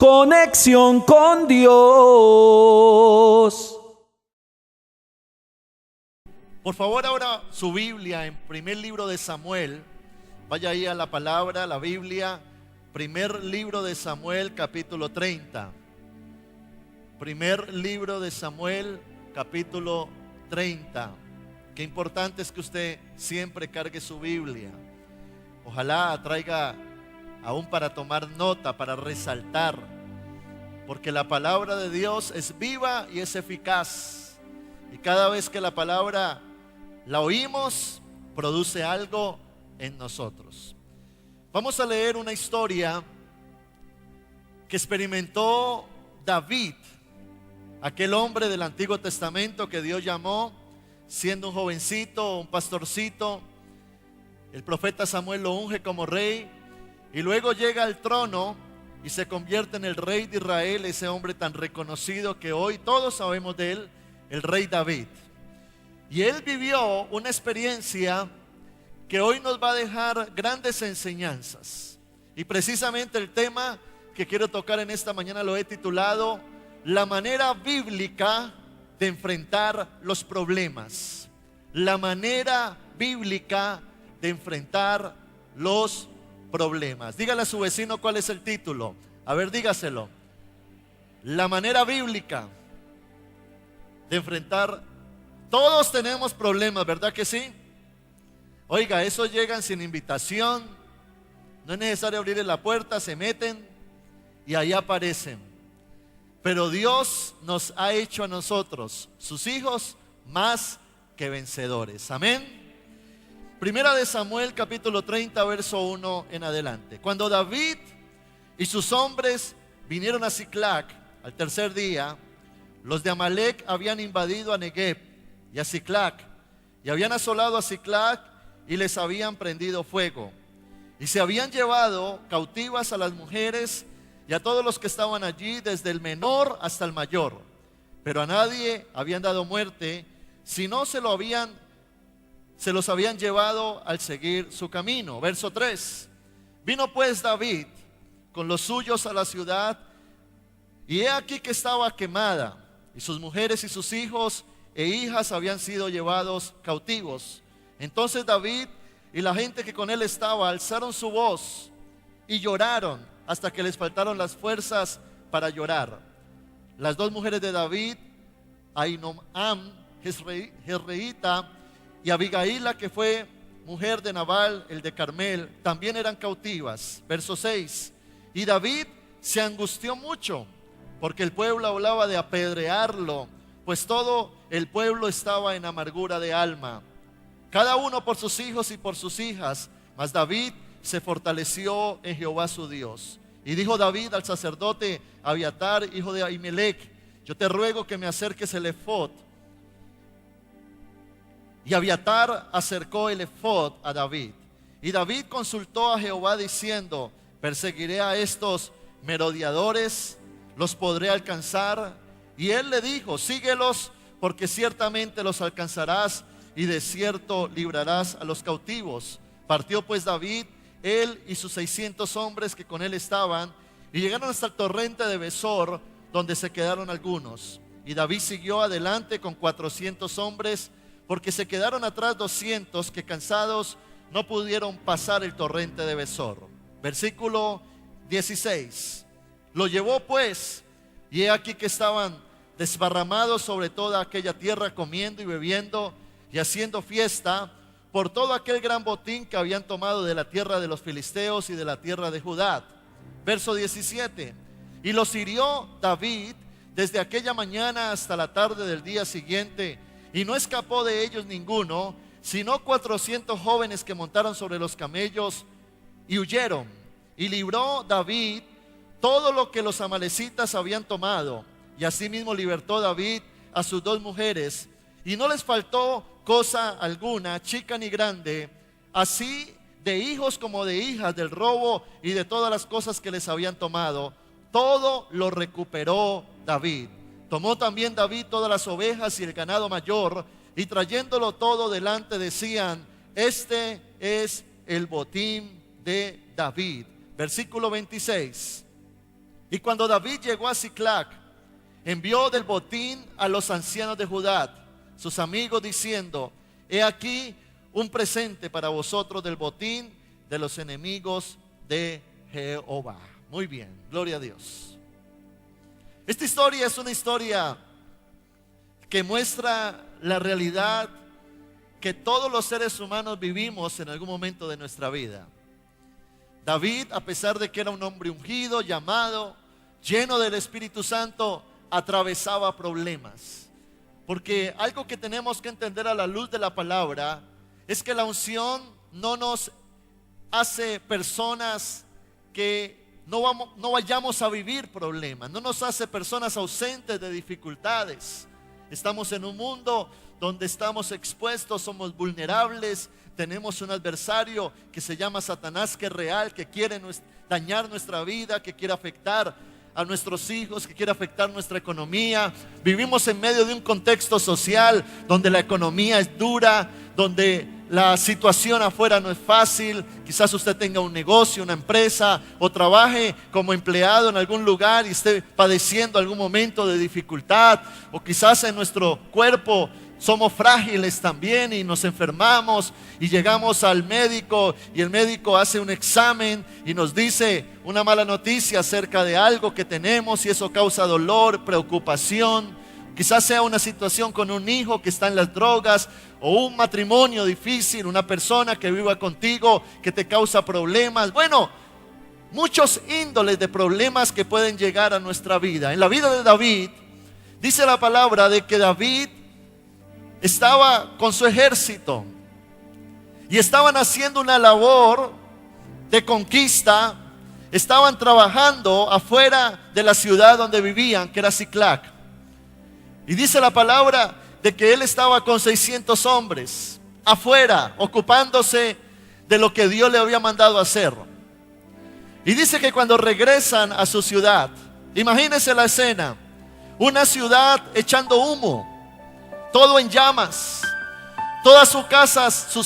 conexión con Dios. Por favor, ahora su Biblia en primer libro de Samuel. Vaya ahí a la palabra, la Biblia. Primer libro de Samuel, capítulo 30. Primer libro de Samuel, capítulo 30. Qué importante es que usted siempre cargue su Biblia. Ojalá traiga aún para tomar nota, para resaltar. Porque la palabra de Dios es viva y es eficaz. Y cada vez que la palabra la oímos, produce algo en nosotros. Vamos a leer una historia que experimentó David, aquel hombre del Antiguo Testamento que Dios llamó siendo un jovencito, un pastorcito. El profeta Samuel lo unge como rey y luego llega al trono y se convierte en el rey de Israel, ese hombre tan reconocido que hoy todos sabemos de él, el rey David. Y él vivió una experiencia que hoy nos va a dejar grandes enseñanzas. Y precisamente el tema que quiero tocar en esta mañana lo he titulado La manera bíblica de enfrentar los problemas. La manera bíblica de enfrentar los problemas. Dígale a su vecino cuál es el título. A ver, dígaselo. La manera bíblica de enfrentar. Todos tenemos problemas, ¿verdad que sí? Oiga, esos llegan sin invitación. No es necesario abrirle la puerta, se meten y ahí aparecen. Pero Dios nos ha hecho a nosotros, sus hijos, más que vencedores. Amén. Primera de Samuel, capítulo 30, verso 1 en adelante. Cuando David y sus hombres vinieron a Siclac al tercer día, los de Amalec habían invadido a Negueb y a Siclac, y habían asolado a Siclac y les habían prendido fuego. Y se habían llevado cautivas a las mujeres y a todos los que estaban allí, desde el menor hasta el mayor. Pero a nadie habían dado muerte, sino se los habían llevado al seguir su camino. Verso 3. Vino pues David con los suyos a la ciudad, y he aquí que estaba quemada, y sus mujeres y sus hijos e hijas habían sido llevados cautivos. Entonces David y la gente que con él estaba alzaron su voz y lloraron hasta que les faltaron las fuerzas para llorar. Las dos mujeres de David, Ahinoam Jezreelita y Abigaila, que fue mujer de Nabal el de Carmel, también eran cautivas. Verso 6. Y David se angustió mucho porque el pueblo hablaba de apedrearlo, pues todo el pueblo estaba en amargura de alma, cada uno por sus hijos y por sus hijas. Mas David se fortaleció en Jehová su Dios. Y dijo David al sacerdote Abiatar, hijo de Ahimelech: yo te ruego que me acerques el efod. Y Abiatar acercó el efod a David. Y David consultó a Jehová diciendo: ¿perseguiré a estos merodeadores? ¿Los podré alcanzar? Y él le dijo: síguelos, porque ciertamente los alcanzarás, y de cierto librarás a los cautivos. Partió pues David, él y sus 600 hombres que con él estaban, y llegaron hasta el torrente de Besor, donde se quedaron algunos. Y David siguió adelante con 400 hombres, porque se quedaron atrás 200 que cansados no pudieron pasar el torrente de Besor. Versículo 16. Lo llevó pues, y he aquí que estaban desparramados sobre toda aquella tierra, comiendo y bebiendo y haciendo fiesta por todo aquel gran botín que habían tomado de la tierra de los filisteos y de la tierra de Judá. Verso 17. Y los hirió David desde aquella mañana hasta la tarde del día siguiente, y no escapó de ellos ninguno, sino 400 jóvenes que montaron sobre los camellos y huyeron. Y libró David todo lo que los amalecitas habían tomado, y asimismo libertó David a sus dos mujeres, y no les faltó cosa alguna, chica ni grande, así de hijos como de hijas, del robo y de todas las cosas que les habían tomado. Todo lo recuperó David. Tomó también David todas las ovejas y el ganado mayor, y trayéndolo todo delante decían: este es el botín de David. Versículo 26. Y cuando David llegó a Siclac, envió del botín a los ancianos de Judá, sus amigos, diciendo: he aquí un presente para vosotros del botín de los enemigos de Jehová. Muy bien, gloria a Dios. Esta historia es una historia que muestra la realidad que todos los seres humanos vivimos en algún momento de nuestra vida. David, a pesar de que era un hombre ungido, llamado, lleno del Espíritu Santo, atravesaba problemas. Porque algo que tenemos que entender a la luz de la palabra es que la unción no nos hace personas que no vayamos a vivir problemas, no nos hace personas ausentes de dificultades. Estamos en un mundo donde estamos expuestos, somos vulnerables, tenemos un adversario que se llama Satanás, que es real, que quiere dañar nuestra vida, que quiere afectar a nuestros hijos, que quiere afectar nuestra economía. Vivimos en medio de un contexto social donde la economía es dura, donde la situación afuera no es fácil. Quizás usted tenga un negocio, una empresa, o trabaje como empleado en algún lugar y esté padeciendo algún momento de dificultad, o quizás en nuestro cuerpo somos frágiles también y nos enfermamos y llegamos al médico y el médico hace un examen y nos dice una mala noticia acerca de algo que tenemos y eso causa dolor, preocupación. Quizás sea una situación con un hijo que está en las drogas, o un matrimonio difícil, una persona que viva contigo que te causa problemas. Bueno, muchos índoles de problemas que pueden llegar a nuestra vida. En la vida de David, dice la palabra de que David estaba con su ejército y estaban haciendo una labor de conquista. Estaban trabajando afuera de la ciudad donde vivían, que era Siclac. Y dice la palabra de que él estaba con 600 hombres afuera, ocupándose de lo que Dios le había mandado hacer. Y dice que cuando regresan a su ciudad, imagínense la escena, una ciudad echando humo, todo en llamas, todas sus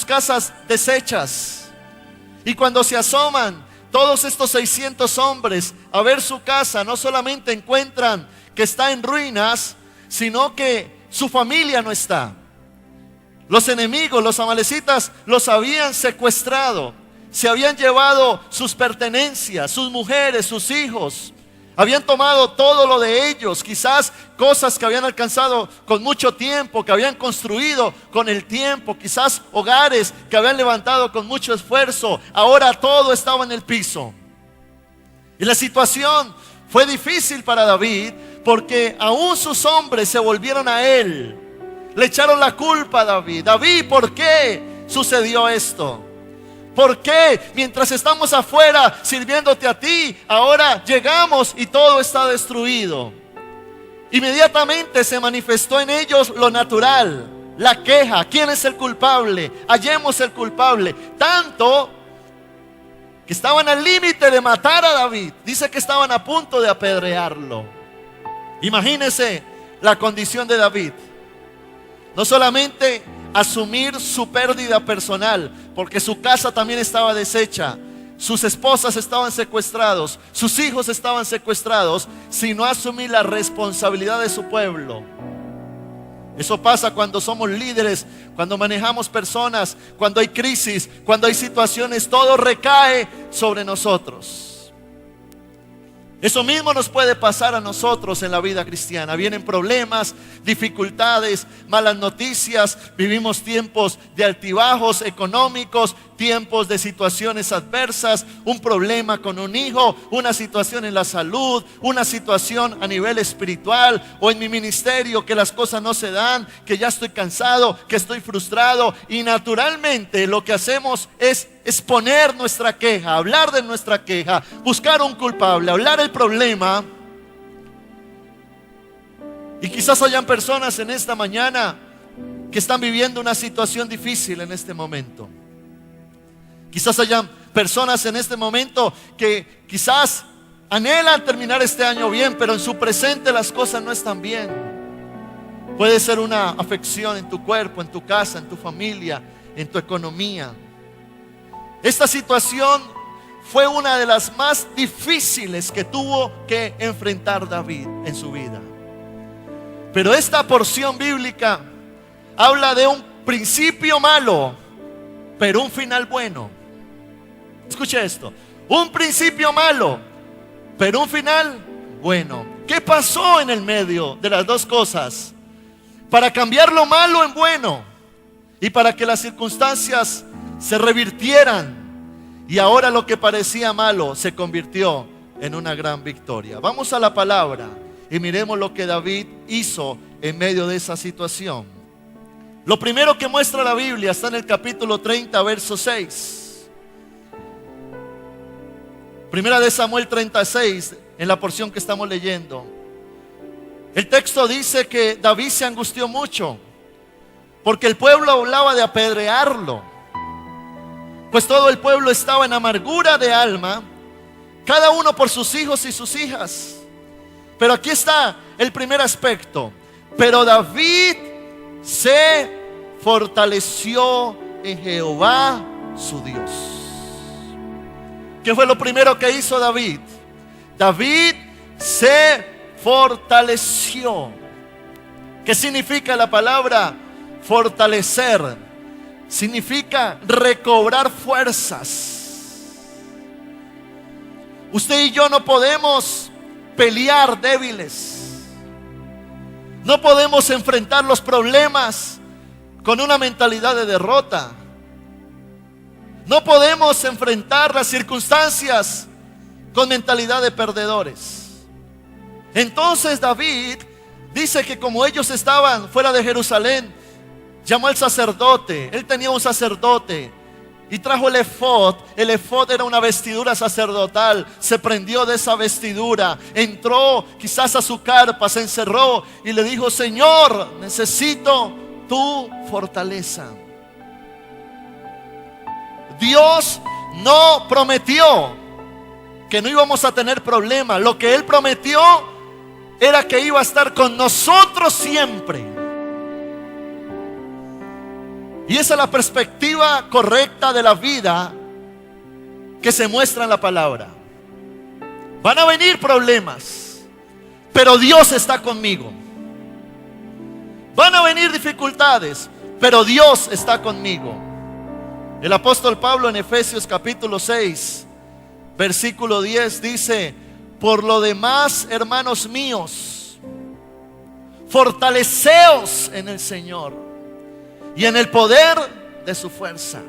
casas deshechas. Y cuando se asoman todos estos 600 hombres a ver su casa, no solamente encuentran que está en ruinas, sino que su familia no está. Los enemigos, los amalecitas, los habían secuestrado, se habían llevado sus pertenencias, sus mujeres, sus hijos. Habían tomado todo lo de ellos, quizás cosas que habían alcanzado con mucho tiempo, que habían construido con el tiempo, quizás hogares que habían levantado con mucho esfuerzo. Ahora todo estaba en el piso. Y la situación fue difícil para David, porque aún sus hombres se volvieron a él. Le echaron la culpa a David. David, ¿por qué sucedió esto? ¿Por qué mientras estamos afuera sirviéndote a ti, ahora llegamos y todo está destruido? Inmediatamente se manifestó en ellos lo natural, la queja. ¿Quién es el culpable? Hallemos el culpable. Tanto que estaban al límite de matar a David. Dice que estaban a punto de apedrearlo. Imagínense la condición de David. No solamente asumir su pérdida personal, porque su casa también estaba deshecha, sus esposas estaban secuestrados, sus hijos estaban secuestrados, sino asumir la responsabilidad de su pueblo. Eso pasa cuando somos líderes, cuando manejamos personas, cuando hay crisis, cuando hay situaciones, todo recae sobre nosotros. Eso mismo nos puede pasar a nosotros en la vida cristiana. Vienen problemas, dificultades, malas noticias. Vivimos tiempos de altibajos económicos, tiempos de situaciones adversas, un problema con un hijo, una situación en la salud, una situación a nivel espiritual o en mi ministerio, que las cosas no se dan, que ya estoy cansado, que estoy frustrado. Y naturalmente lo que hacemos es exponer nuestra queja, hablar de nuestra queja, buscar un culpable, hablar el problema. Y quizás hayan personas en esta mañana que están viviendo una situación difícil en este momento. Quizás hayan personas en este momento que quizás anhelan terminar este año bien, pero en su presente las cosas no están bien. Puede ser una afección en tu cuerpo, en tu casa, en tu familia, en tu economía. Esta situación fue una de las más difíciles que tuvo que enfrentar David en su vida. Pero esta porción bíblica habla de un principio malo, pero un final bueno. Escuche esto: un principio malo, pero un final bueno. ¿Qué pasó en el medio de las dos cosas? Para cambiar lo malo en bueno y para que las circunstancias se revirtieran y ahora lo que parecía malo se convirtió en una gran victoria. Vamos a la palabra y miremos lo que David hizo en medio de esa situación. Lo primero que muestra la Biblia está en el capítulo 30, verso 6. Primera de Samuel 36, en la porción que estamos leyendo. El texto dice que David se angustió mucho porque el pueblo hablaba de apedrearlo, pues todo el pueblo estaba en amargura de alma, cada uno por sus hijos y sus hijas. Pero aquí está el primer aspecto: pero David se fortaleció en Jehová su Dios. ¿Qué fue lo primero que hizo David? David se fortaleció. ¿Qué significa la palabra fortalecer? Significa recobrar fuerzas. Usted y yo no podemos pelear débiles. No podemos enfrentar los problemas con una mentalidad de derrota. No podemos enfrentar las circunstancias con mentalidad de perdedores. Entonces David dice que como ellos estaban fuera de Jerusalén, llamó al sacerdote. Él tenía un sacerdote y trajo el efod. El efod era una vestidura sacerdotal. Se prendió de esa vestidura, entró quizás a su carpa, se encerró y le dijo: Señor, necesito tu fortaleza. Dios no prometió que no íbamos a tener problemas. Lo que Él prometió era que iba a estar con nosotros siempre. Y esa es la perspectiva correcta de la vida que se muestra en la palabra. Van a venir problemas, pero Dios está conmigo. Van a venir dificultades, pero Dios está conmigo. El apóstol Pablo en Efesios capítulo 6, versículo 10 dice: por lo demás, hermanos míos, fortaleceos en el Señor y en el poder de su fuerza.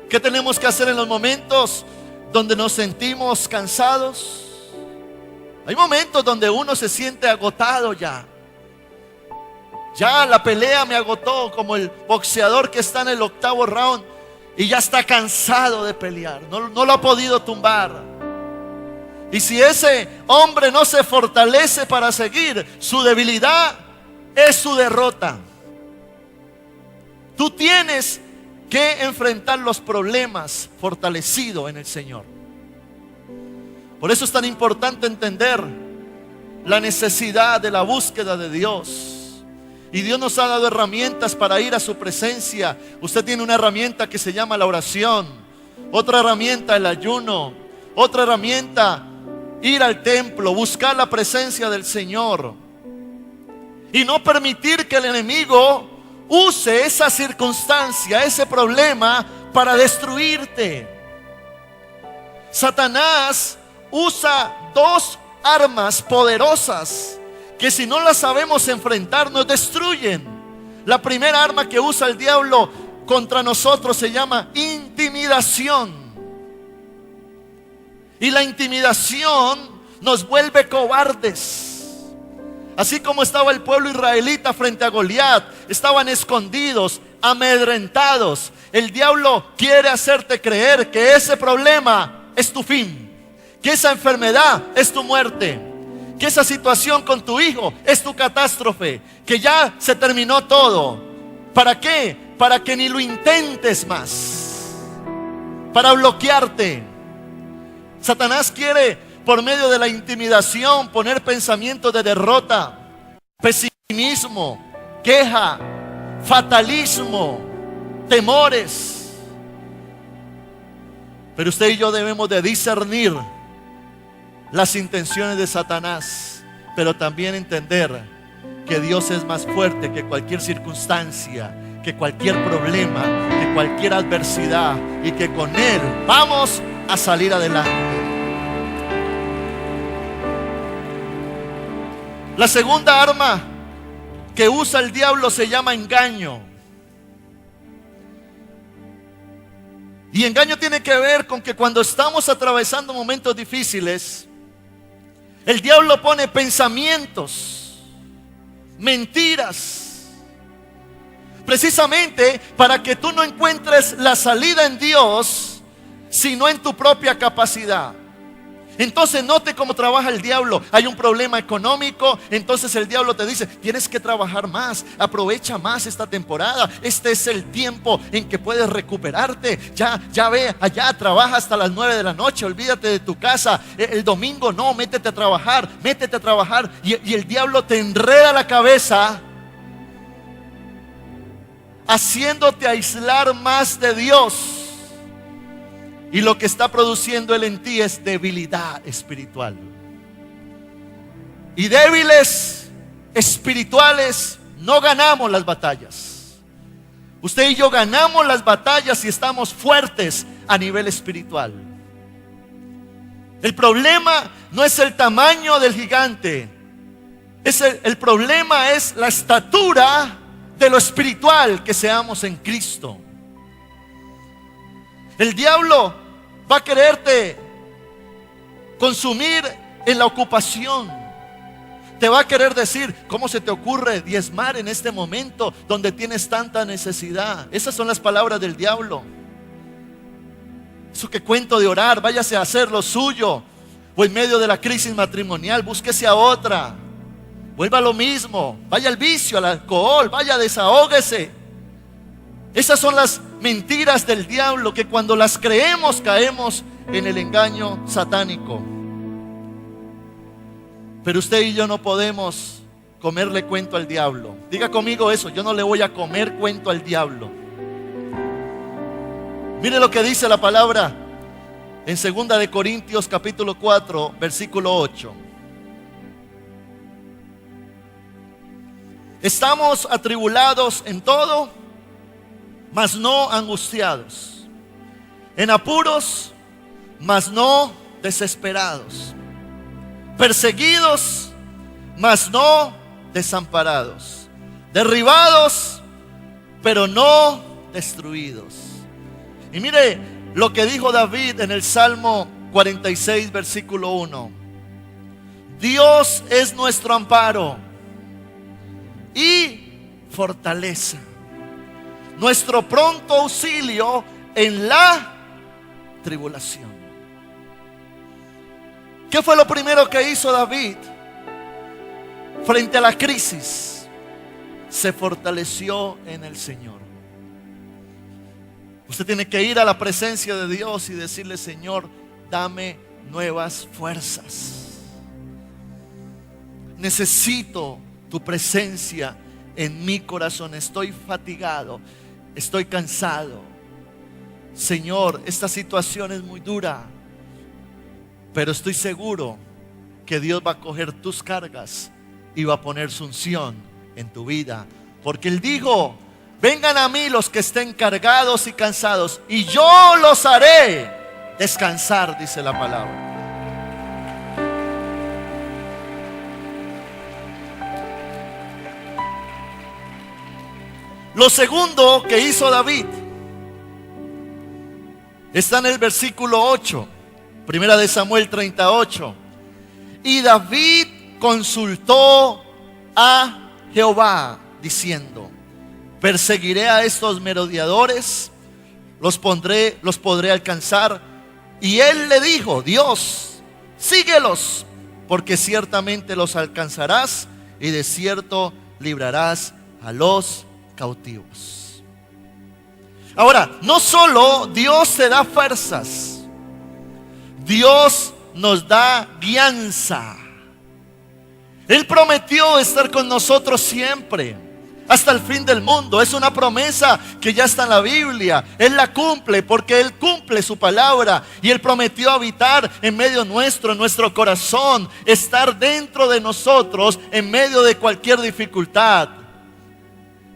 ¿Qué tenemos que hacer en los momentos donde nos sentimos cansados? Hay momentos donde uno se siente agotado ya. Ya la pelea me agotó, como el boxeador que está en el 8º round y ya está cansado de pelear. No lo ha podido tumbar. Y si ese hombre no se fortalece para seguir, su debilidad es su derrota. Tú tienes que enfrentar los problemas fortalecido en el Señor. Por eso es tan importante entender la necesidad de la búsqueda de Dios. Y Dios nos ha dado herramientas para ir a su presencia. Usted tiene una herramienta que se llama la oración, otra herramienta el ayuno, otra herramienta ir al templo, buscar la presencia del Señor. Y no permitir que el enemigo use esa circunstancia, ese problema para destruirte. Satanás usa dos armas poderosas que si no las sabemos enfrentar nos destruyen. La primera arma que usa el diablo contra nosotros se llama intimidación. Y la intimidación nos vuelve cobardes. Así como estaba el pueblo israelita frente a Goliat, estaban escondidos, amedrentados. El diablo quiere hacerte creer que ese problema es tu fin, que esa enfermedad es tu muerte, que esa situación con tu hijo es tu catástrofe, que ya se terminó todo. ¿Para qué? Para que ni lo intentes más, para bloquearte. Satanás quiere, por medio de la intimidación, poner pensamientos de derrota, pesimismo, queja, fatalismo, temores. Pero usted y yo debemos de discernir las intenciones de Satanás, pero también entender que Dios es más fuerte que cualquier circunstancia, que cualquier problema, que cualquier adversidad, y que con Él vamos a salir adelante. La segunda arma que usa el diablo se llama engaño. Y engaño tiene que ver con que cuando estamos atravesando momentos difíciles, el diablo pone pensamientos, mentiras, precisamente para que tú no encuentres la salida en Dios, sino en tu propia capacidad. Entonces note cómo trabaja el diablo. Hay un problema económico, entonces el diablo te dice: tienes que trabajar más, aprovecha más esta temporada. Este es el tiempo en que puedes recuperarte. Ya ve allá, trabaja hasta las 9 de la noche, olvídate de tu casa. El domingo no, métete a trabajar. Y el diablo te enreda la cabeza, haciéndote aislar más de Dios. Y lo que está produciendo Él en ti es debilidad espiritual. Y débiles espirituales no ganamos las batallas. Usted y yo ganamos las batallas si estamos fuertes a nivel espiritual. El problema no es el tamaño del gigante. El problema es la estatura de lo espiritual que seamos en Cristo. El diablo va a quererte consumir en la ocupación. Te va a querer decir: ¿cómo se te ocurre diezmar en este momento donde tienes tanta necesidad? Esas son las palabras del diablo. Eso que cuento de orar, váyase a hacer lo suyo. O en medio de la crisis matrimonial, búsquese a otra. Vuelva a lo mismo, vaya al vicio, al alcohol, vaya, desahóguese. Esas son las mentiras del diablo que cuando las creemos caemos en el engaño satánico. Pero usted y yo no podemos comerle cuento al diablo. Diga conmigo eso: yo no le voy a comer cuento al diablo. Mire lo que dice la palabra en 2 de Corintios capítulo 4 versículo 8. Estamos atribulados en todo, mas no angustiados; en apuros, mas no desesperados; perseguidos, mas no desamparados; derribados, pero no destruidos. Y mire lo que dijo David en el Salmo 46 versículo 1: Dios es nuestro amparo y fortaleza, nuestro pronto auxilio en la tribulación. ¿Qué fue lo primero que hizo David frente a la crisis? Se fortaleció en el Señor. Usted tiene que ir a la presencia de Dios y decirle: Señor, dame nuevas fuerzas. Necesito tu presencia en mi corazón. Estoy fatigado, estoy cansado. Señor, esta situación es muy dura, pero estoy seguro que Dios va a coger tus cargas y va a poner su unción en tu vida. Porque Él dijo: vengan a mí los que estén cargados y cansados, y yo los haré descansar, dice la palabra. Lo segundo que hizo David está en el versículo 8, Primera de Samuel 38. Y David consultó a Jehová diciendo: perseguiré a estos merodeadores, los podré alcanzar. Y él le dijo: Dios, síguelos, porque ciertamente los alcanzarás, y de cierto librarás a los cautivos. Ahora, no solo Dios te da fuerzas, Dios nos da guianza. Él prometió estar con nosotros siempre. hasta el fin del mundo. Es una promesa que ya está en la Biblia. Él la cumple porque Él cumple su palabra. Y Él prometió habitar en medio nuestro, en nuestro corazón, estar dentro de nosotros en medio de cualquier dificultad.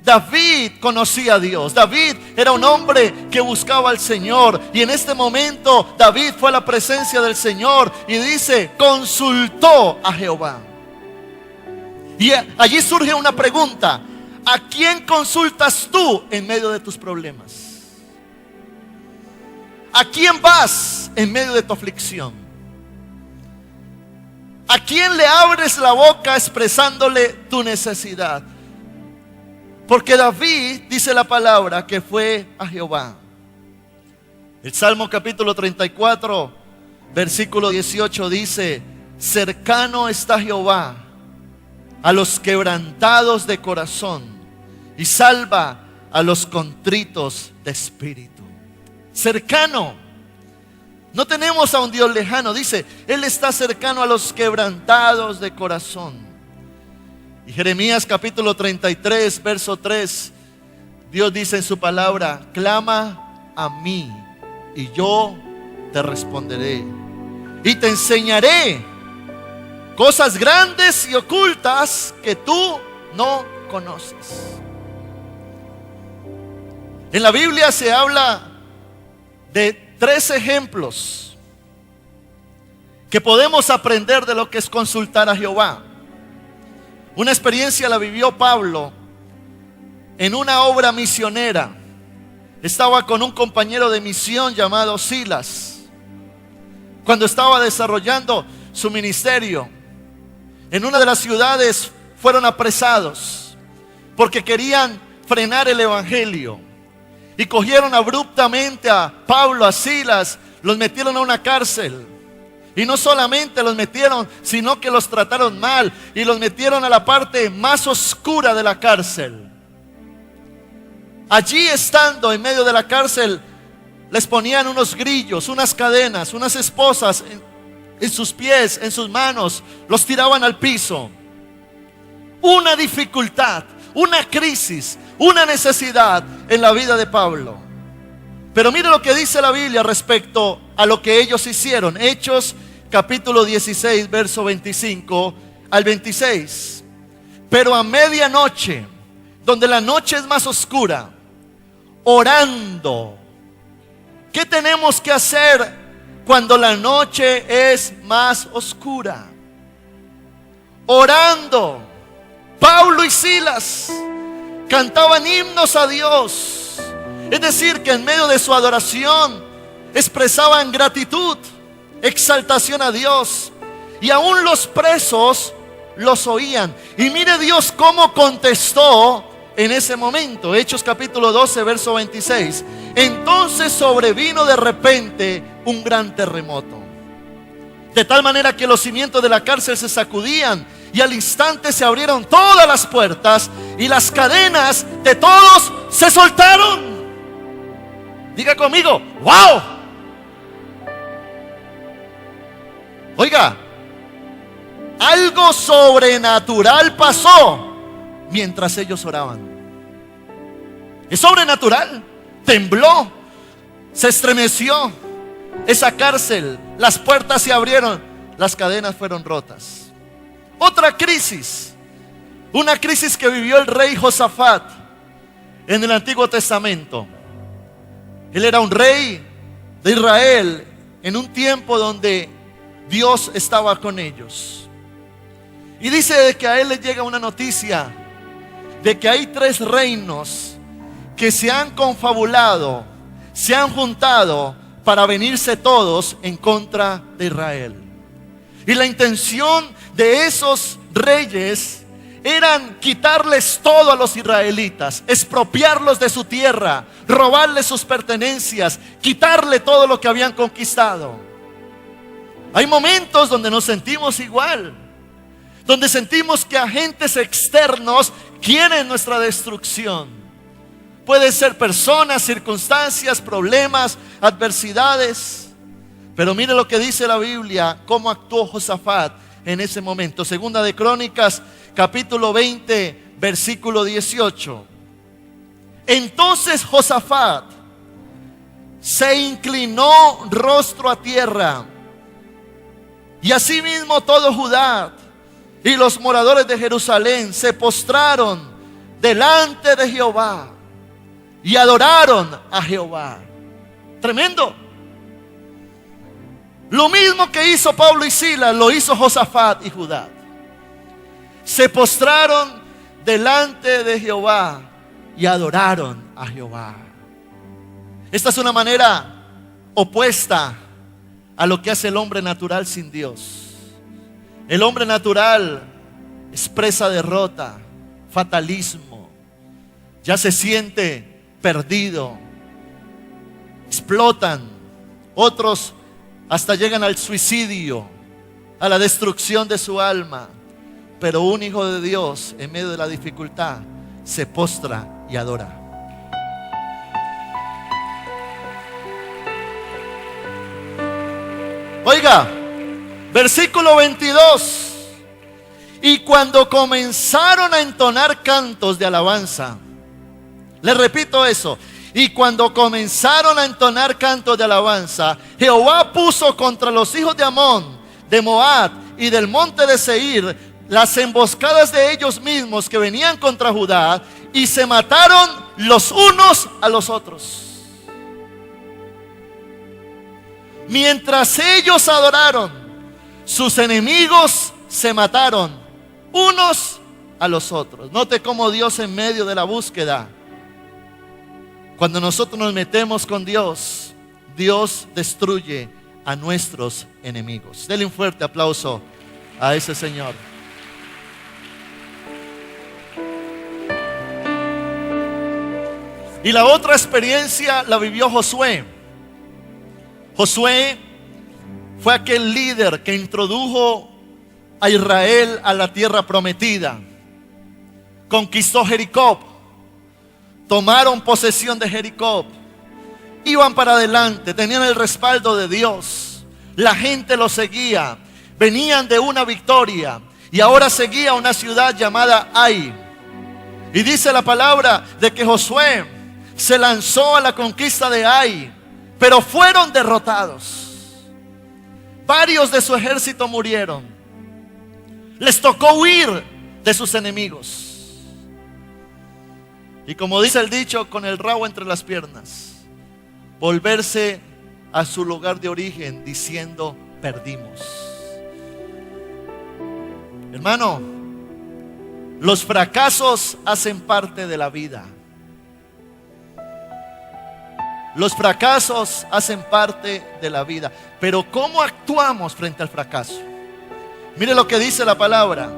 David conocía a Dios. David era un hombre que buscaba al Señor. Y en este momento David fue a la presencia del Señor y dice, consultó a Jehová. Y allí surge una pregunta: ¿a quién consultas tú en medio de tus problemas? ¿A quién vas en medio de tu aflicción? ¿A quién le abres la boca expresándole tu necesidad? Porque David, dice la palabra, que fue a Jehová. El Salmo capítulo 34, versículo 18 dice: cercano está Jehová a los quebrantados de corazón y salva a los contritos de espíritu. Cercano. No tenemos a un Dios lejano. Dice, Él está cercano a los quebrantados de corazón. Y Jeremías capítulo 33, verso 3, Dios dice en su palabra: clama a mí y yo te responderé y te enseñaré cosas grandes y ocultas que tú no conoces. En la Biblia se habla de 3 ejemplos que podemos aprender de lo que es consultar a Jehová. Una experiencia la vivió Pablo en una obra misionera. Estaba con un compañero de misión llamado Silas. Cuando estaba desarrollando su ministerio, en una de las ciudades fueron apresados porque querían frenar el evangelio. Y cogieron abruptamente a Pablo, a Silas, los metieron a una cárcel. Y no solamente los metieron, sino que los trataron mal y los metieron a la parte más oscura de la cárcel. Allí, estando en medio de la cárcel, les ponían unos grillos, unas cadenas, unas esposas en sus pies, en sus manos, los tiraban al piso. Una dificultad, una crisis, una necesidad en la vida de Pablo. Pero mire lo que dice la Biblia respecto a lo que ellos hicieron. Hechos capítulo 16, verso 25 al 26. Pero a medianoche, donde la noche es más oscura, orando. ¿Qué tenemos que hacer cuando la noche es más oscura? Orando. Pablo y Silas cantaban himnos a Dios. Es decir, que en medio de su adoración expresaban gratitud, exaltación a Dios. Y aún los presos los oían. Y mire Dios cómo contestó en ese momento. Hechos capítulo 12, verso 26. Entonces sobrevino de repente un gran terremoto, de tal manera que los cimientos de la cárcel se sacudían, y al instante se abrieron todas las puertas y las cadenas de todos se soltaron. Diga conmigo, ¡wow! Oiga, algo sobrenatural pasó mientras ellos oraban. Es sobrenatural. Tembló, se estremeció esa cárcel, las puertas se abrieron, las cadenas fueron rotas. Otra crisis, una crisis que vivió el rey Josafat en el Antiguo Testamento. Él era un rey de Israel en un tiempo donde Dios estaba con ellos. Y dice que a él le llega una noticia de que hay 3 reinos que se han confabulado, se han juntado para venirse todos en contra de Israel. Y la intención de esos reyes eran quitarles todo a los israelitas, expropiarlos de su tierra, robarles sus pertenencias, quitarle todo lo que habían conquistado. Hay momentos donde nos sentimos igual, donde sentimos que agentes externos quieren nuestra destrucción. Pueden ser personas, circunstancias, problemas, adversidades. Pero mire lo que dice la Biblia, cómo actuó Josafat en ese momento. Segunda de Crónicas, capítulo 20, versículo 18. Entonces Josafat se inclinó rostro a tierra, y asimismo todo Judá y los moradores de Jerusalén se postraron delante de Jehová y adoraron a Jehová. Tremendo. Lo mismo que hizo Pablo y Silas, lo hizo Josafat y Judá. Se postraron delante de Jehová y adoraron a Jehová. Esta es una manera opuesta a lo que hace el hombre natural sin Dios. El hombre natural expresa derrota, fatalismo, ya se siente perdido, explotan, otros hasta llegan al suicidio, a la destrucción de su alma. Pero un hijo de Dios en medio de la dificultad se postra y adora. Oiga, versículo 22. Y cuando comenzaron a entonar cantos de alabanza, les repito eso, y cuando comenzaron a entonar cantos de alabanza, Jehová puso contra los hijos de Amón, de Moab y del monte de Seir las emboscadas de ellos mismos que venían contra Judá, y se mataron los unos a los otros. Mientras ellos adoraron, sus enemigos se mataron unos a los otros. Note cómo Dios en medio de la búsqueda, cuando nosotros nos metemos con Dios, Dios destruye a nuestros enemigos. Denle un fuerte aplauso a ese Señor. Y la otra experiencia la vivió Josué. Josué fue aquel líder que introdujo a Israel a la tierra prometida. Conquistó Jericó. Tomaron posesión de Jericó. Iban para adelante, tenían el respaldo de Dios. La gente los seguía. Venían de una victoria y ahora seguía una ciudad llamada Ai. Y dice la palabra de que Josué se lanzó a la conquista de Ai, pero fueron derrotados. Varios de su ejército murieron. Les tocó huir de sus enemigos. Y como dice el dicho, con el rabo entre las piernas, volverse a su lugar de origen diciendo: perdimos. Hermano, los fracasos hacen parte de la vida. Los fracasos hacen parte de la vida. Pero ¿cómo actuamos frente al fracaso? Mire lo que dice la palabra.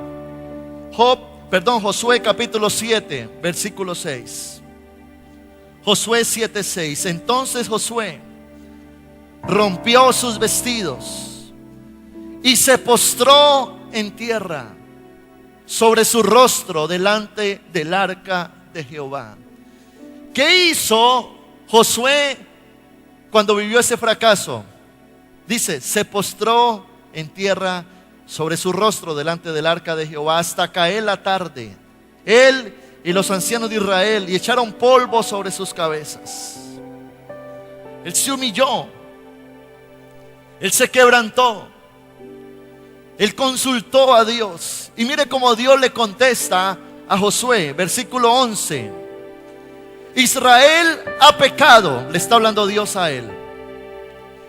Josué capítulo 7, versículo 6. Josué 7:6. Entonces Josué rompió sus vestidos y se postró en tierra sobre su rostro delante del arca de Jehová. ¿Qué hizo Josué cuando vivió ese fracaso? Dice, se postró en tierra sobre su rostro delante del arca de Jehová hasta caer la tarde. Él y los ancianos de Israel, y echaron polvo sobre sus cabezas. Él se humilló. Él se quebrantó. Él consultó a Dios. Y mire cómo Dios le contesta a Josué, versículo 11. Israel ha pecado, le está hablando Dios a él,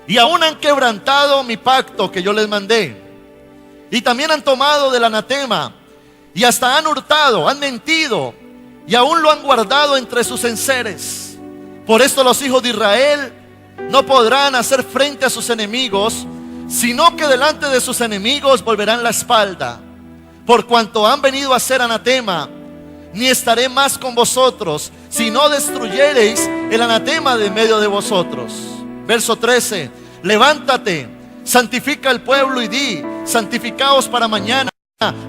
y aún han quebrantado mi pacto que yo les mandé, y también han tomado del anatema, y hasta han hurtado, han mentido, y aún lo han guardado entre sus enseres. Por esto los hijos de Israel no podrán hacer frente a sus enemigos, sino que delante de sus enemigos volverán la espalda. Por cuanto han venido a hacer anatema, ni estaré más con vosotros, si no destruyereis el anatema de en medio de vosotros. Verso 13. Levántate, santifica el pueblo y di: santificaos para mañana,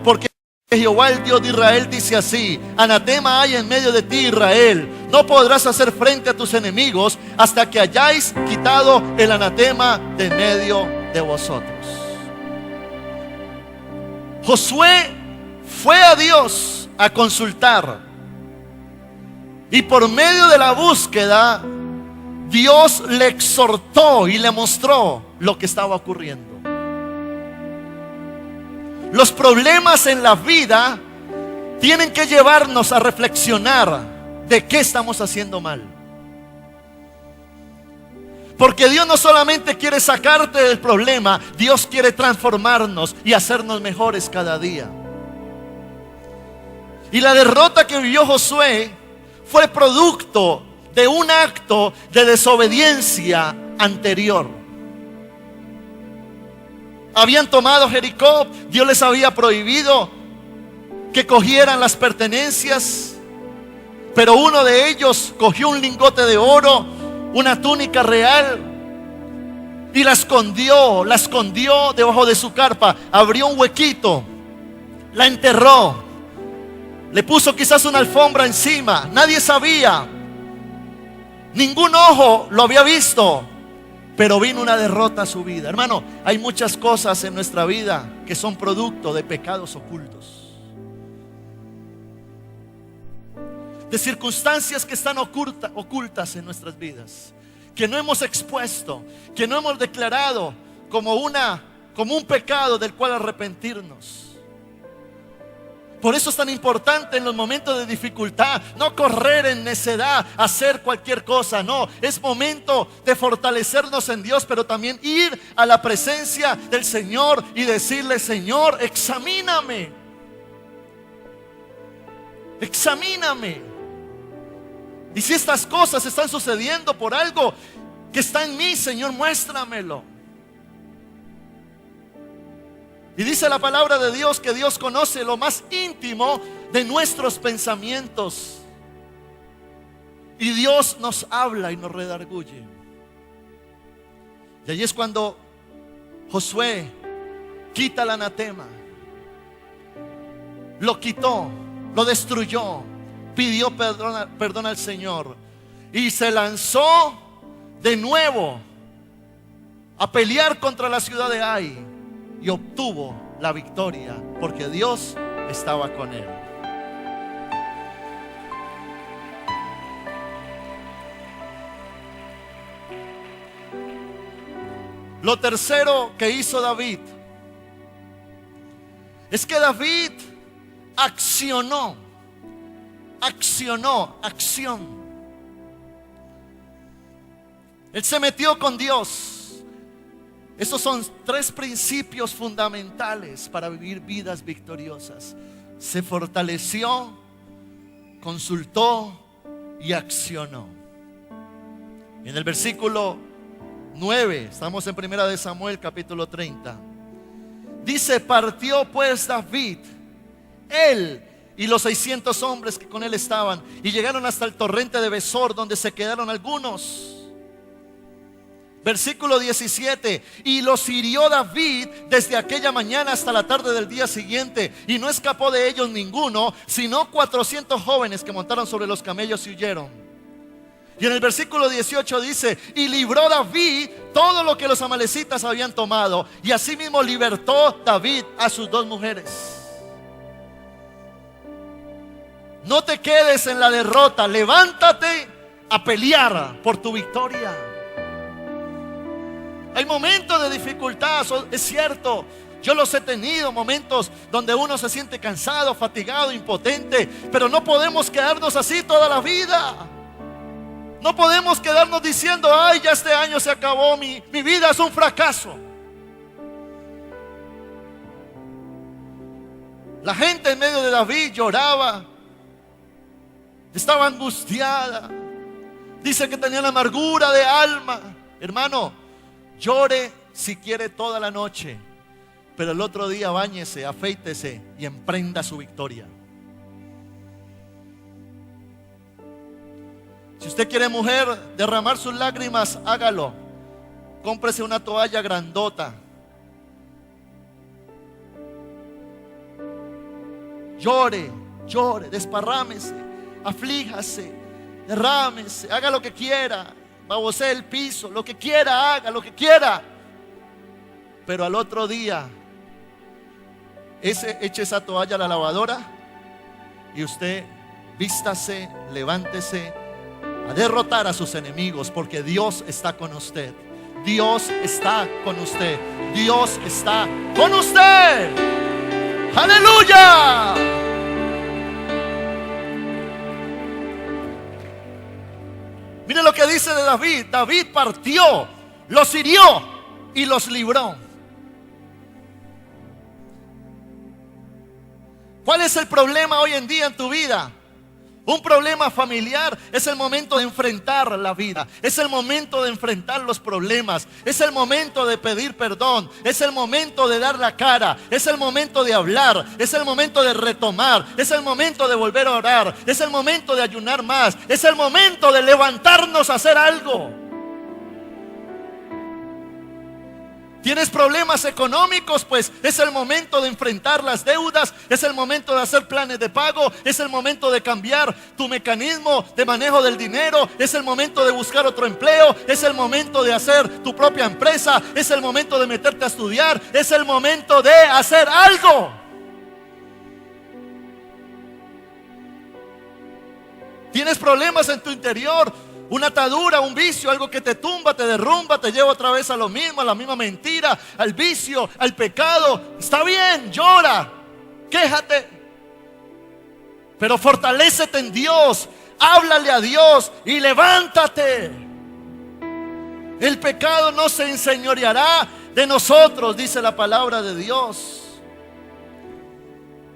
porque Jehová el Dios de Israel dice así: anatema hay en medio de ti, Israel. No podrás hacer frente a tus enemigos hasta que hayáis quitado el anatema de en medio de vosotros. Josué fue a Dios a consultar. Y por medio de la búsqueda, Dios le exhortó y le mostró lo que estaba ocurriendo. Los problemas en la vida tienen que llevarnos a reflexionar de qué estamos haciendo mal. Porque Dios no solamente quiere sacarte del problema, Dios quiere transformarnos y hacernos mejores cada día. Y la derrota que vivió Josué fue producto de un acto de desobediencia anterior. Habían tomado Jericó, Dios les había prohibido que cogieran las pertenencias, pero uno de ellos cogió un lingote de oro, una túnica real, y la escondió debajo de su carpa. Abrió un huequito, la enterró, le puso quizás una alfombra encima. Nadie sabía, ningún ojo lo había visto, pero vino una derrota a su vida. Hermano, hay muchas cosas en nuestra vida que son producto de pecados ocultos, de circunstancias que están ocultas en nuestras vidas, que no hemos expuesto, que no hemos declarado como un pecado del cual arrepentirnos. Por eso es tan importante en los momentos de dificultad no correr en necedad, hacer cualquier cosa. No, es momento de fortalecernos en Dios, pero también ir a la presencia del Señor y decirle: Señor, examíname. Examíname. Y si estas cosas están sucediendo por algo que está en mí, Señor, muéstramelo. Y dice la palabra de Dios que Dios conoce lo más íntimo de nuestros pensamientos. Y Dios nos habla y nos redarguye. Y allí es cuando Josué quita el anatema. Lo quitó, lo destruyó, pidió perdón al Señor y se lanzó de nuevo a pelear contra la ciudad de Ai. Y obtuvo la victoria porque Dios estaba con él. Lo tercero que hizo David es que David acción. Él se metió con Dios. Esos son tres principios fundamentales para vivir vidas victoriosas. Se fortaleció, consultó y accionó. En el versículo 9, estamos en 1 de Samuel capítulo 30. Dice: partió pues David, él y los 600 hombres que con él estaban, y llegaron hasta el torrente de Besor, donde se quedaron algunos. Versículo 17: y los hirió David desde aquella mañana hasta la tarde del día siguiente, y no escapó de ellos ninguno, sino 400 jóvenes que montaron sobre los camellos y huyeron. Y en el versículo 18 dice: y libró David todo lo que los amalecitas habían tomado, y asimismo libertó David a sus 2 mujeres. No te quedes en la derrota, levántate a pelear por tu victoria. Hay momentos de dificultad, es cierto. Yo los he tenido, momentos donde uno se siente cansado, fatigado, impotente. Pero no podemos quedarnos así toda la vida. No podemos quedarnos diciendo: ay, ya este año se acabó, mi vida es un fracaso. La gente en medio de David lloraba, estaba angustiada. Dice que tenían amargura de alma. Hermano, llore si quiere toda la noche, pero el otro día báñese, afeítese y emprenda su victoria. Si usted quiere, mujer, derramar sus lágrimas, hágalo. Cómprese una toalla grandota. Llore, desparrámese, aflíjase, derrámese, haga lo que quiera. Babosee el piso, lo que quiera, haga lo que quiera. Pero al otro día, eche esa toalla a la lavadora y usted vístase, levántese a derrotar a sus enemigos, porque Dios está con usted. Dios está con usted. Dios está con usted. ¡Aleluya! Mire lo que dice de David. David partió, los hirió y los libró. ¿Cuál es el problema hoy en día en tu vida? Un problema familiar. Es el momento de enfrentar la vida. Es el momento de enfrentar los problemas. Es el momento de pedir perdón. Es el momento de dar la cara. Es el momento de hablar. Es el momento de retomar. Es el momento de volver a orar. Es el momento de ayunar más. Es el momento de levantarnos a hacer algo. ¿Tienes problemas económicos? Pues es el momento de enfrentar las deudas. Es el momento de hacer planes de pago. Es el momento de cambiar tu mecanismo de manejo del dinero. Es el momento de buscar otro empleo. Es el momento de hacer tu propia empresa. Es el momento de meterte a estudiar. Es el momento de hacer algo. ¿Tienes problemas en tu interior? Una atadura, un vicio, algo que te tumba, te derrumba, te lleva otra vez a lo mismo, a la misma mentira, al vicio, al pecado. Está bien, llora, quéjate, pero fortalécete en Dios, háblale a Dios y levántate. El pecado no se enseñoreará de nosotros, dice la palabra de Dios.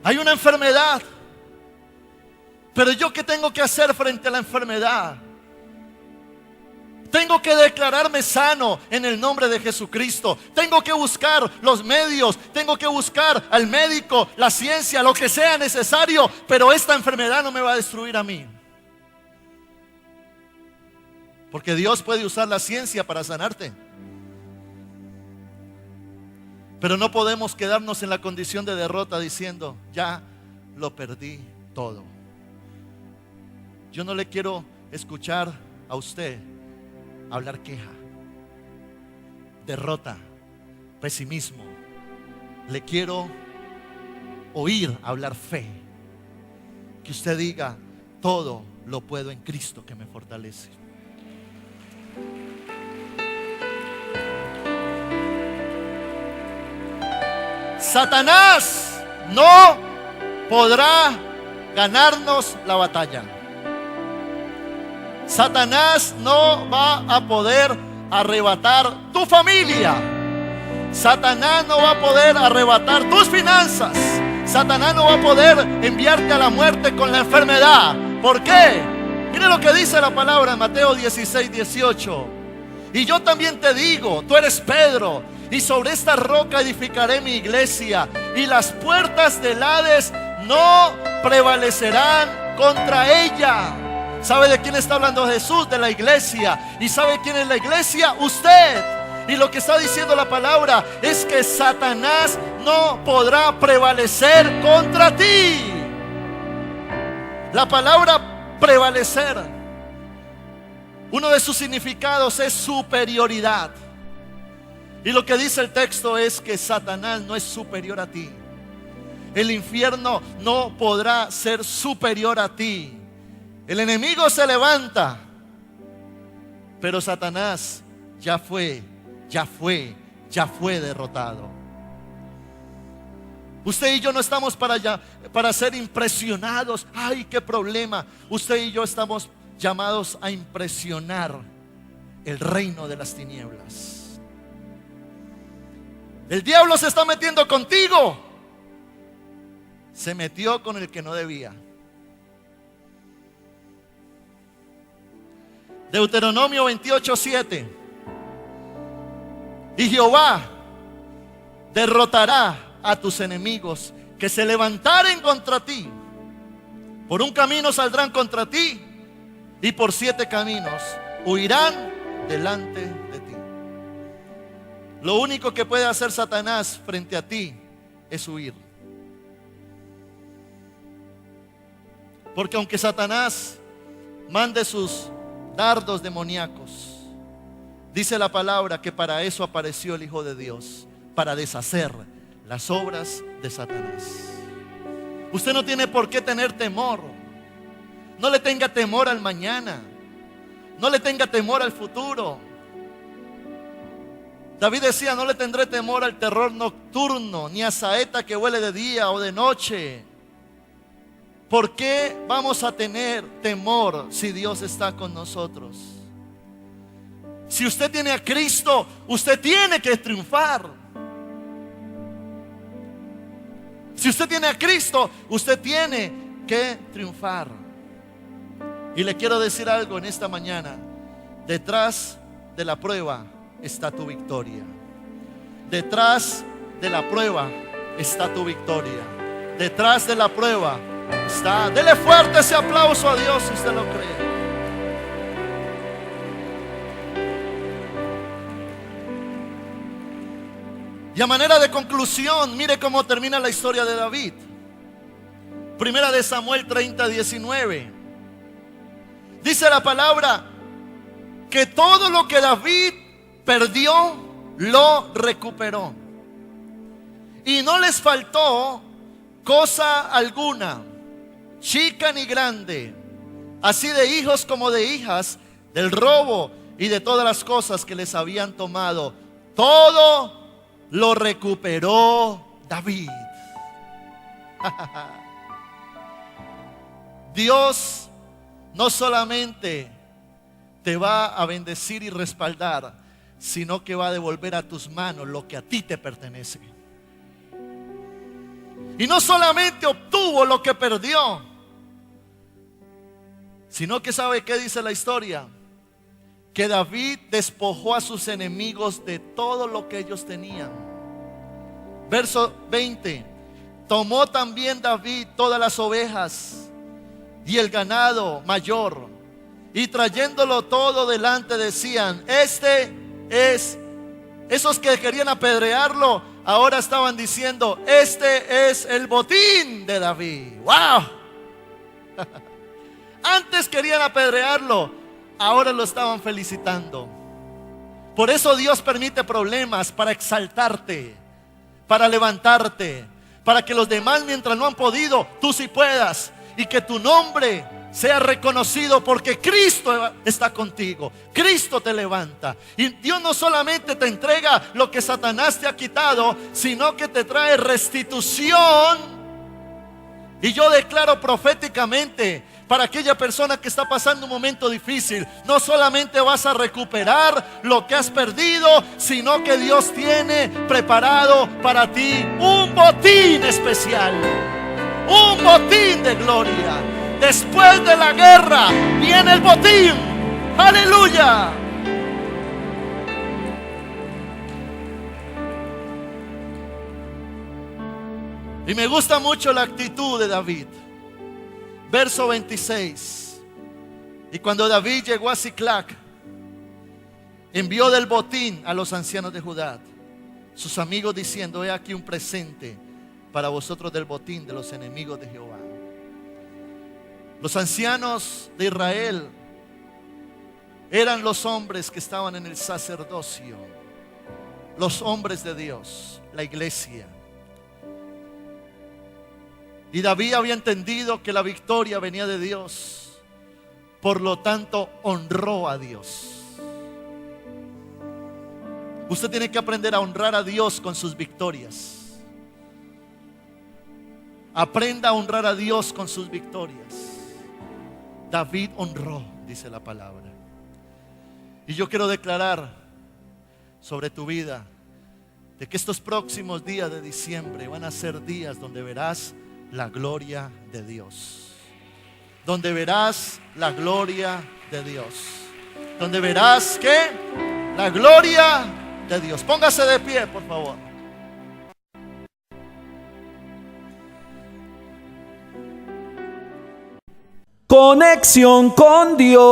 Hay una enfermedad, pero ¿yo qué tengo que hacer frente a la enfermedad? Tengo que declararme sano en el nombre de Jesucristo. Tengo que buscar los medios. Tengo que buscar al médico, la ciencia, lo que sea necesario. Pero esta enfermedad no me va a destruir a mí. Porque Dios puede usar la ciencia para sanarte. Pero no podemos quedarnos en la condición de derrota diciendo, ya lo perdí todo. Yo no le quiero escuchar a usted hablar queja, derrota, pesimismo. Le quiero oír hablar fe. Que usted diga, todo lo puedo en Cristo que me fortalece. Satanás no podrá ganarnos la batalla. Satanás no va a poder arrebatar tu familia. Satanás no va a poder arrebatar tus finanzas. Satanás no va a poder enviarte a la muerte con la enfermedad. ¿Por qué? Mire lo que dice la palabra en Mateo 16:18. Y yo también te digo, tú eres Pedro, y sobre esta roca edificaré mi iglesia, y las puertas del Hades no prevalecerán contra ella. ¿Sabe de quién está hablando Jesús? De la iglesia. ¿Y sabe quién es la iglesia? Usted. Y lo que está diciendo la palabra es que Satanás no podrá prevalecer contra ti. La palabra prevalecer, uno de sus significados es superioridad. Y lo que dice el texto es que Satanás no es superior a ti. El infierno no podrá ser superior a ti. El enemigo se levanta, pero Satanás ya fue derrotado. Usted y yo no estamos para ser impresionados. Ay, qué problema. Usted y yo estamos llamados a impresionar el reino de las tinieblas. El diablo se está metiendo contigo. Se metió con el que no debía. Deuteronomio 28:7. Y Jehová derrotará a tus enemigos que se levantaren contra ti. Por un camino saldrán contra ti, y por 7 caminos huirán delante de ti. Lo único que puede hacer Satanás frente a ti es huir. Porque aunque Satanás mande sus dardos demoníacos, dice la palabra que para eso apareció el Hijo de Dios, para deshacer las obras de Satanás. Usted no tiene por qué tener temor. No le tenga temor al mañana. No le tenga temor al futuro. David decía: no le tendré temor al terror nocturno, ni a saeta que huele de día o de noche. ¿Por qué vamos a tener temor si Dios está con nosotros? Si usted tiene a Cristo, usted tiene que triunfar. Si usted tiene a Cristo, usted tiene que triunfar. Y le quiero decir algo en esta mañana: detrás de la prueba está tu victoria. Detrás de la prueba está tu victoria. Detrás de la prueba está. Dele fuerte ese aplauso a Dios si usted lo cree. Y a manera de conclusión, mire cómo termina la historia de David. Primera de Samuel 30:19. Dice la palabra que todo lo que David perdió, lo recuperó. Y no les faltó cosa alguna, chica ni grande, así de hijos como de hijas, del robo y de todas las cosas que les habían tomado. Todo lo recuperó David. Dios no solamente te va a bendecir y respaldar, sino que va a devolver a tus manos lo que a ti te pertenece. Y no solamente obtuvo lo que perdió, sino que ¿sabe qué dice la historia? Que David despojó a sus enemigos de todo lo que ellos tenían. Verso 20. Tomó también David todas las ovejas y el ganado mayor, y trayéndolo todo delante decían: este es. Esos que querían apedrearlo ahora estaban diciendo: este es el botín de David. ¡Wow! Antes querían apedrearlo, ahora lo estaban felicitando. Por eso Dios permite problemas, para exaltarte, para levantarte, para que los demás, mientras no han podido, tú sí puedas, y que tu nombre sea reconocido, porque Cristo está contigo. Cristo te levanta. Y Dios no solamente te entrega lo que Satanás te ha quitado, sino que te trae restitución. Y yo declaro proféticamente para aquella persona que está pasando un momento difícil: no solamente vas a recuperar lo que has perdido, sino que Dios tiene preparado para ti un botín especial, un botín de gloria. Después de la guerra viene el botín. ¡Aleluya! Y me gusta mucho la actitud de David. Verso 26. Y cuando David llegó a Siclac, envió del botín a los ancianos de Judá, sus amigos, diciendo: he aquí un presente para vosotros del botín de los enemigos de Jehová. Los ancianos de Israel eran los hombres que estaban en el sacerdocio, los hombres de Dios, la iglesia. Y David había entendido que la victoria venía de Dios, por lo tanto honró a Dios. Usted tiene que aprender a honrar a Dios con sus victorias. Aprenda a honrar a Dios con sus victorias. David honró, dice la palabra. Y yo quiero declarar sobre tu vida de que estos próximos días de diciembre van a ser días donde verás la gloria de Dios. Donde verás la gloria de Dios. Donde verás que la gloria de Dios. Póngase de pie, por favor. Conexión con Dios.